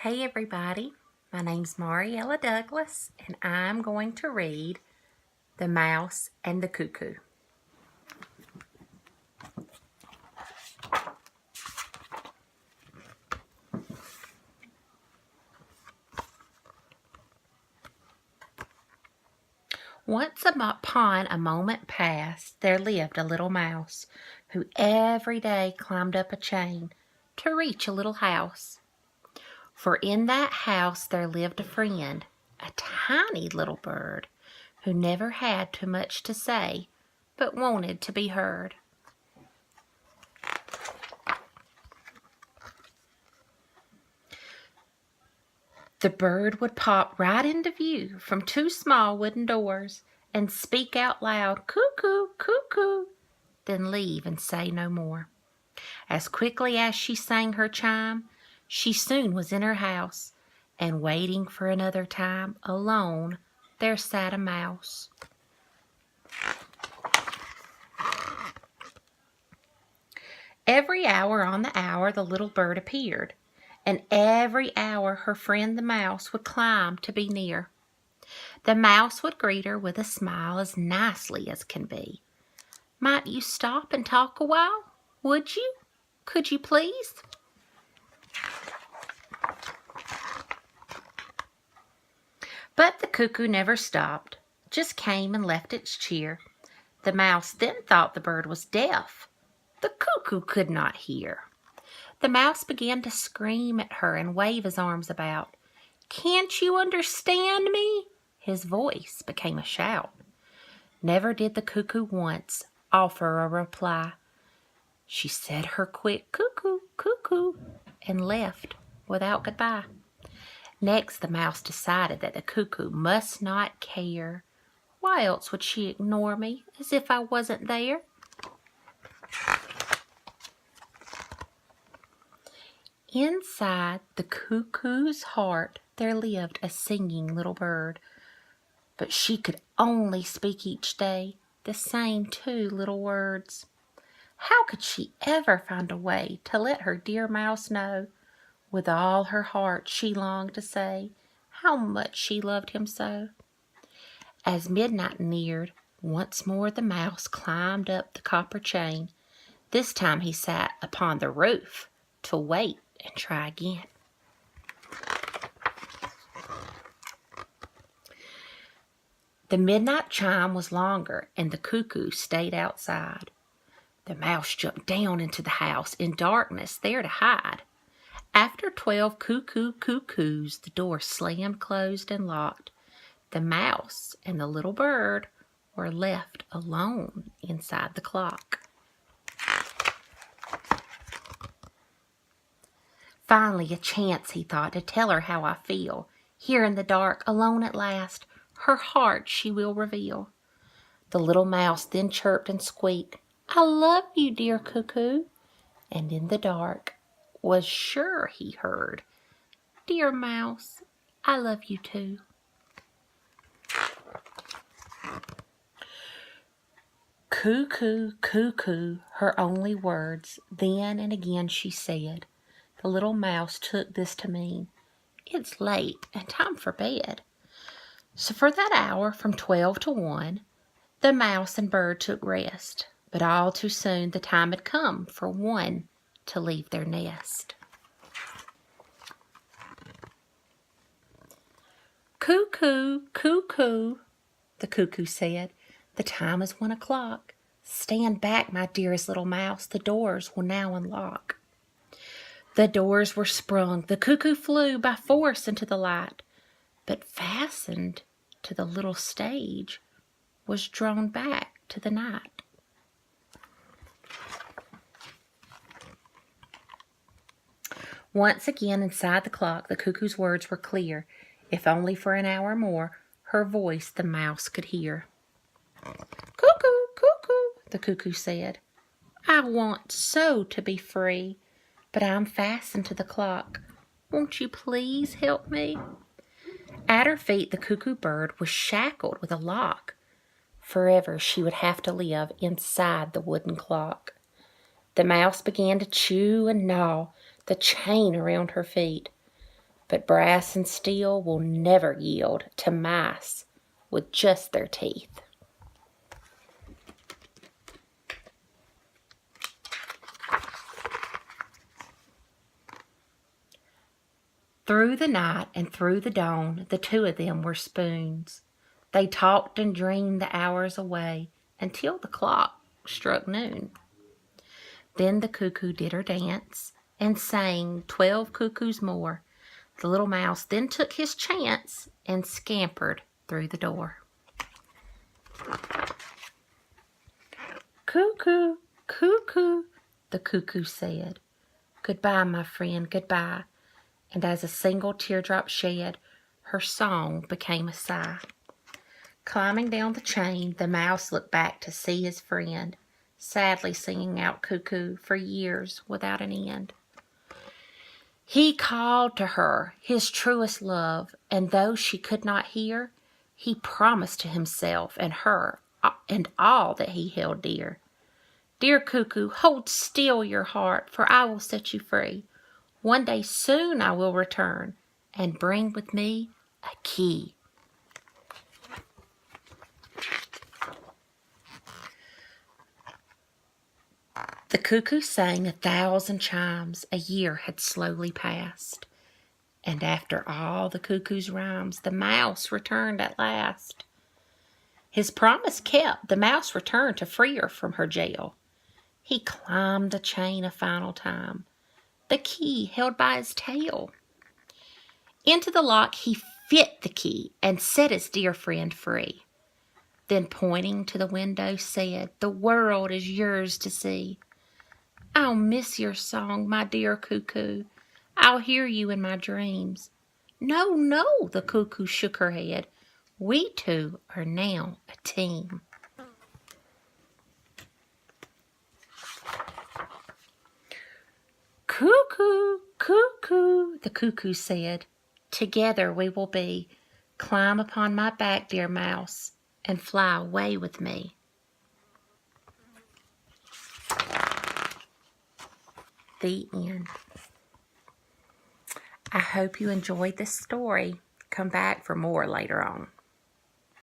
Hey everybody, my name's Mariella Douglas and I'm going to read The Mouse and the Cuckoo. Once upon a moment past, there lived a little mouse who every day climbed up a chain to reach a little house. For in that house there lived a friend, a tiny little bird, who never had too much to say, but wanted to be heard. The bird would pop right into view from two small wooden doors and speak out loud, "Cuckoo, cuckoo," then leave and say no more. As quickly as she sang her chime, she soon was in her house, and waiting for another time, alone, there sat a mouse. Every hour on the hour the little bird appeared, and every hour her friend the mouse would climb to be near. The mouse would greet her with a smile as nicely as can be. "Might you stop and talk a while? Would you? Could you please?" But the cuckoo never stopped, just came and left its cheer. The mouse then thought the bird was deaf. The cuckoo could not hear. The mouse began to scream at her and wave his arms about. "Can't you understand me?" His voice became a shout. Never did the cuckoo once offer a reply. She said her quick "cuckoo, cuckoo," and left without goodbye. Next the mouse decided that the cuckoo must not care. Why else would she ignore me as if I wasn't there? Inside the cuckoo's heart there lived a singing little bird, but she could only speak each day the same two little words. How could she ever find a way to let her dear mouse know, with all her heart she longed to say, how much she loved him so? As midnight neared, once more the mouse climbed up the copper chain. This time he sat upon the roof to wait and try again. The midnight chime was longer, and the cuckoo stayed outside. The mouse jumped down into the house in darkness, there to hide. After 12 cuckoos, the door slammed closed and locked. The mouse and the little bird were left alone inside the clock. Finally, a chance, he thought, to tell her how I feel. Here in the dark, alone at last, her heart she will reveal. The little mouse then chirped and squeaked, "I love you, dear cuckoo." And in the dark was sure he heard, "Dear mouse, I love you too." "Cuckoo, cuckoo," her only words. Then and again she said. The little mouse took this to mean, "It's late and time for bed." So for that hour from 12 to 1, the mouse and bird took rest. But all too soon the time had come for one to leave their nest. "Cuckoo, cuckoo," the cuckoo said, "the time is 1 o'clock. Stand back, my dearest little mouse, the doors will now unlock." The doors were sprung, the cuckoo flew by force into the light, but fastened to the little stage was drawn back to the night. Once again inside the clock, the cuckoo's words were clear. If only for an hour more, her voice the mouse could hear. "Cuckoo, cuckoo," the cuckoo said, "I want so to be free, but I'm fastened to the clock. Won't you please help me?" At her feet the cuckoo bird was shackled with a lock. Forever she would have to live inside the wooden clock. The mouse began to chew and gnaw the chain around her feet. But brass and steel will never yield to mice with just their teeth. Through the night and through the dawn, the two of them were spoons. They talked and dreamed the hours away until the clock struck noon. Then the cuckoo did her dance and sang 12 cuckoos more. The little mouse then took his chance and scampered through the door. Cuckoo, cuckoo, the cuckoo said. Goodbye, my friend, goodbye. And as a single teardrop shed, her song became a sigh. Climbing down the chain, the mouse looked back to see his friend, sadly singing out cuckoo for years without an end. He called to her his truest love, and though she could not hear, he promised to himself and her and all that he held dear. Dear cuckoo, hold still your heart, for I will set you free. One day soon I will return and bring with me a key. The cuckoo sang 1,000 chimes. A year had slowly passed. And after all the cuckoo's rhymes, the mouse returned at last. His promise kept, the mouse returned to free her from her jail. He climbed the chain a final time, the key held by his tail. Into the lock he fit the key and set his dear friend free. Then pointing to the window said, the world is yours to see. I'll miss your song, my dear cuckoo. I'll hear you in my dreams. No, no, the cuckoo shook her head. We two are now a team. Cuckoo, cuckoo, the cuckoo said. Together we will be. Climb upon my back, dear mouse, and fly away with me. The end. I hope you enjoyed this story. Come back for more later on.